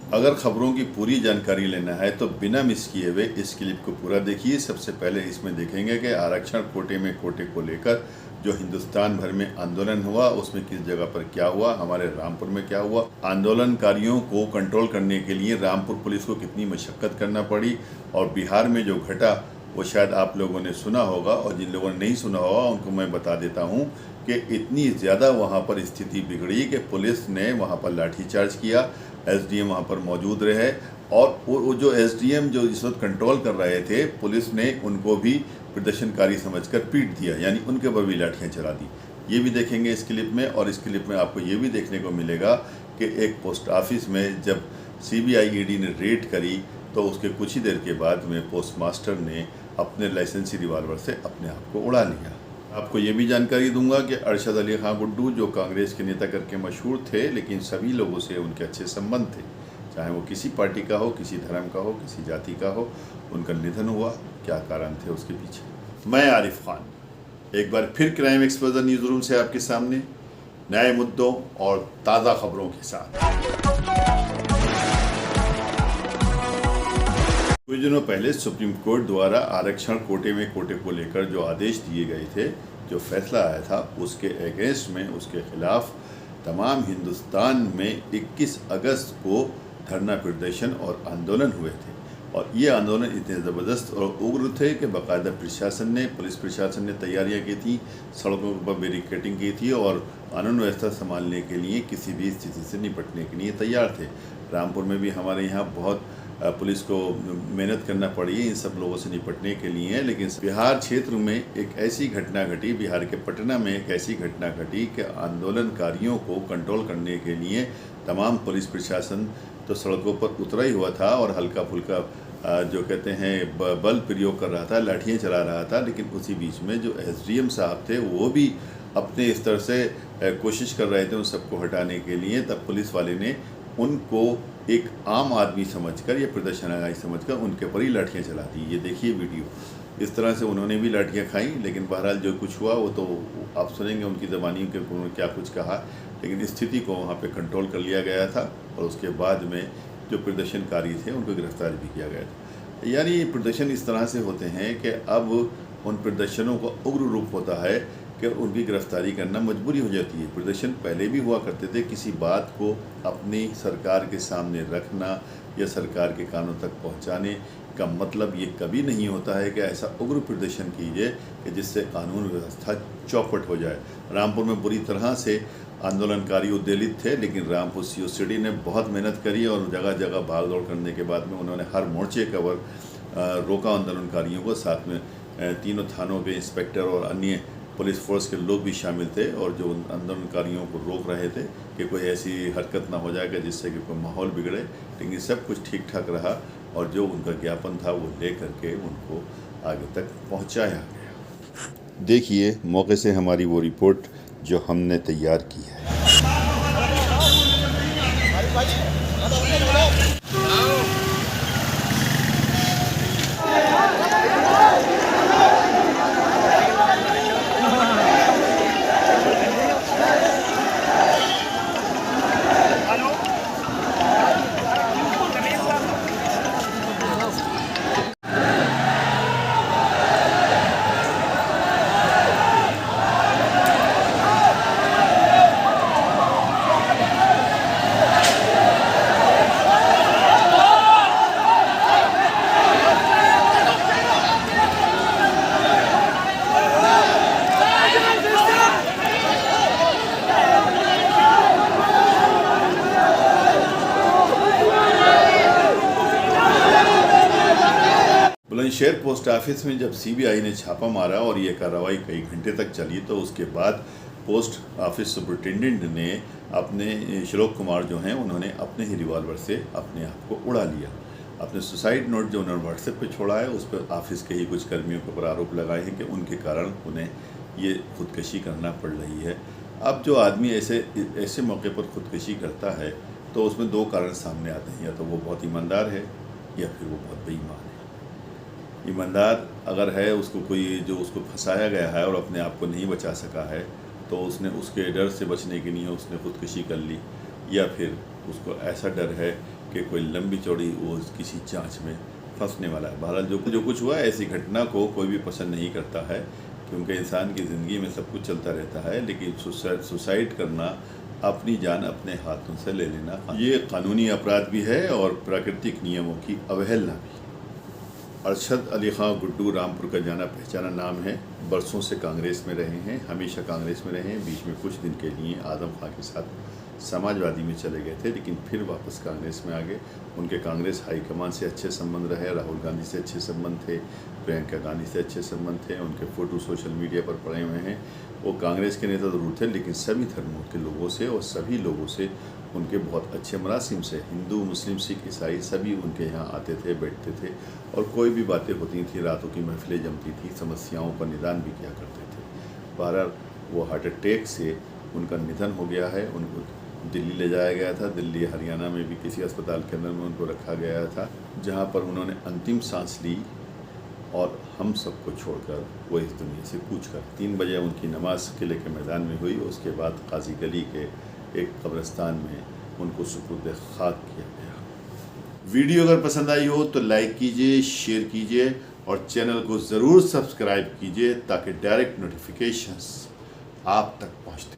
अगर खबरों की पूरी जानकारी लेना है तो बिना मिस किए हुए इस क्लिप को पूरा देखिए। सबसे पहले इसमें देखेंगे कि आरक्षण कोटे को लेकर जो हिंदुस्तान भर में आंदोलन हुआ उसमें किस जगह पर क्या हुआ, हमारे रामपुर में क्या हुआ, आंदोलनकारियों को कंट्रोल करने के लिए रामपुर पुलिस को कितनी मशक्क़त करना पड़ी, और बिहार में जो घटा वो शायद आप लोगों ने सुना होगा, और जिन लोगों ने नहीं सुना होगा उनको मैं बता देता हूँ कि इतनी ज़्यादा वहाँ पर स्थिति बिगड़ी कि पुलिस ने वहाँ पर लाठीचार्ज किया। एसडीएम वहाँ पर मौजूद रहे, और वो जो एसडीएम जो इस वक्त कंट्रोल कर रहे थे, पुलिस ने उनको भी प्रदर्शनकारी समझकर पीट दिया, यानी उनके ऊपर भी लाठियाँ चला दी। ये भी देखेंगे इस क्लिप में। और इस क्लिप में आपको ये भी देखने को मिलेगा कि एक पोस्ट ऑफिस में जब सीबीआई ईडी ने रेड करी तो उसके कुछ ही देर के बाद में पोस्टमास्टर ने अपने लाइसेंसी रिवॉल्वर से अपने आप को उड़ा लिया। आपको ये भी जानकारी दूंगा कि अरशद अली खां गुड्डू जो कांग्रेस के नेता करके मशहूर थे, लेकिन सभी लोगों से उनके अच्छे संबंध थे, चाहे वो किसी पार्टी का हो, किसी धर्म का हो, किसी जाति का हो। उनका निधन हुआ, क्या कारण थे उसके पीछे। मैं आरिफ खान एक बार फिर क्राइम एक्सपोजर न्यूज़ रूम से आपके सामने नए मुद्दों और ताज़ा खबरों के साथ। कुछ दिनों पहले सुप्रीम कोर्ट द्वारा आरक्षण कोटे को लेकर जो आदेश दिए गए थे, जो फैसला आया था, उसके अगेंस्ट में, उसके खिलाफ तमाम हिंदुस्तान में 21 अगस्त को धरना प्रदर्शन और आंदोलन हुए थे। और ये आंदोलन इतने ज़बरदस्त और उग्र थे कि बाकायदा प्रशासन ने, पुलिस प्रशासन ने तैयारियां की थी, सड़कों पर बैरिकेडिंग की थी और कानून व्यवस्था संभालने के लिए किसी भी स्थिति से निपटने के लिए तैयार थे। रामपुर में भी हमारे यहाँ बहुत पुलिस को मेहनत करना पड़ी इन सब लोगों से निपटने के लिए। लेकिन बिहार क्षेत्र में एक ऐसी घटना घटी, बिहार के पटना में एक ऐसी घटना घटी कि आंदोलनकारियों को कंट्रोल करने के लिए तमाम पुलिस प्रशासन तो सड़कों पर उतरा ही हुआ था और हल्का फुल्का जो कहते हैं बल प्रयोग कर रहा था, लाठियाँ चला रहा था। लेकिन उसी बीच में जो एसडीएम साहब थे वो भी अपने स्तर से कोशिश कर रहे थे उन सबको हटाने के लिए। तब पुलिस वाले ने उनको एक आम आदमी समझकर या प्रदर्शनकारी समझकर उनके पर ही लाठियाँ चला दी। ये देखिए वीडियो, इस तरह से उन्होंने भी लाठियाँ खाई। लेकिन बहरहाल जो कुछ हुआ वो तो आप सुनेंगे उनकी ज़बानी के उन्होंने क्या कुछ कहा। लेकिन स्थिति को वहाँ पे कंट्रोल कर लिया गया था और उसके बाद में जो प्रदर्शनकारी थे उनको गिरफ्तार भी किया गया था। यानी ये प्रदर्शन इस तरह से होते हैं कि अब उन प्रदर्शनों का उग्र रूप होता है कि उनकी गिरफ्तारी करना मजबूरी हो जाती है। प्रदर्शन पहले भी हुआ करते थे, किसी बात को अपनी सरकार के सामने रखना या सरकार के कानों तक पहुंचाने का मतलब ये कभी नहीं होता है कि ऐसा उग्र प्रदर्शन कीजिए कि जिससे कानून व्यवस्था चौपट हो जाए। रामपुर में बुरी तरह से आंदोलनकारी उद्वेलित थे, लेकिन रामपुर सीओसीडी ने बहुत मेहनत करी और जगह जगह भाग दौड़ करने के बाद में उन्होंने हर मोर्चे कवर रोका आंदोलनकारियों को। साथ में तीनों थानों के इंस्पेक्टर और अन्य पुलिस फोर्स के लोग भी शामिल थे और जो आंदोलनकारियों को रोक रहे थे कि कोई ऐसी हरकत ना हो जाएगा जिससे कि कोई माहौल बिगड़े। लेकिन सब कुछ ठीक ठाक रहा और जो उनका ज्ञापन था वो ले करके उनको आगे तक पहुंचाया गया। देखिए मौके से हमारी वो रिपोर्ट जो हमने तैयार की है। बुलंदशहर पोस्ट ऑफिस में जब सीबीआई ने छापा मारा और ये कार्रवाई कई घंटे तक चली, तो उसके बाद पोस्ट ऑफिस सुपरिटेंडेंट ने अपने श्लोक कुमार जो हैं उन्होंने अपने ही रिवॉल्वर से अपने आप को उड़ा लिया। अपने सुसाइड नोट जो उन्होंने व्हाट्सएप पे छोड़ा है उस पर ऑफिस के ही कुछ कर्मियों के ऊपर आरोप लगाए हैं कि उनके कारण उन्हें ये खुदकशी करना पड़ रही है। अब जो आदमी ऐसे मौके पर खुदकशी करता है तो उसमें दो कारण सामने आते हैं, या तो वो बहुत ईमानदार है या फिर वो बहुत बेईमान है। ईमानदार अगर है, उसको कोई जो उसको फंसाया गया है और अपने आप को नहीं बचा सका है तो उसने उसके डर से बचने के लिए उसने खुदकशी कर ली, या फिर उसको ऐसा डर है कि कोई लंबी चौड़ी वो किसी जांच में फंसने वाला है। बहरहाल जो कुछ हुआ, ऐसी घटना को कोई भी पसंद नहीं करता है, क्योंकि इंसान की ज़िंदगी में सब कुछ चलता रहता है, लेकिन सुसाइड करना, अपनी जान अपने हाथों से ले लेना, ये कानूनी अपराध भी है और प्राकृतिक नियमों की अवहेलना भी। अरशद अली ख़ां गुड्डू रामपुर का जाना पहचाना नाम है। बरसों से कांग्रेस में रहे हैं, हमेशा कांग्रेस में रहे हैं। बीच में कुछ दिन के लिए आज़म खां के साथ समाजवादी में चले गए थे, लेकिन फिर वापस कांग्रेस में आ गए। उनके कांग्रेस हाईकमान से अच्छे संबंध रहे, राहुल गांधी से अच्छे संबंध थे, प्रियंका गांधी से अच्छे संबंध थे। उनके फ़ोटो सोशल मीडिया पर पड़े हुए हैं। वो कांग्रेस के नेता ज़रूर थे, लेकिन सभी धर्मों के लोगों से और सभी लोगों से उनके बहुत अच्छे मरासिम से, हिंदू मुस्लिम सिख ईसाई सभी उनके यहाँ आते थे, बैठते थे, और कोई भी बातें होती थी, रातों की महफिलें जमती थी, समस्याओं का निदान भी किया करते थे। बहरहाल वो हार्ट अटैक से उनका निधन हो गया है। उनको दिल्ली ले जाया गया था। दिल्ली हरियाणा में भी किसी अस्पताल के अंदर में उनको रखा गया था, जहाँ पर उन्होंने अंतिम सांस ली और हम सबको छोड़कर वो इस दुनिया से कूच कर 3 बजे उनकी नमाज किले के मैदान में हुई। उसके बाद काजी गली के एक कब्रिस्तान में उनको सुपुर्द खाक किया गया। वीडियो अगर पसंद आई हो तो लाइक कीजिए, शेयर कीजिए और चैनल को ज़रूर सब्सक्राइब कीजिए, ताकि डायरेक्ट नोटिफिकेशंस आप तक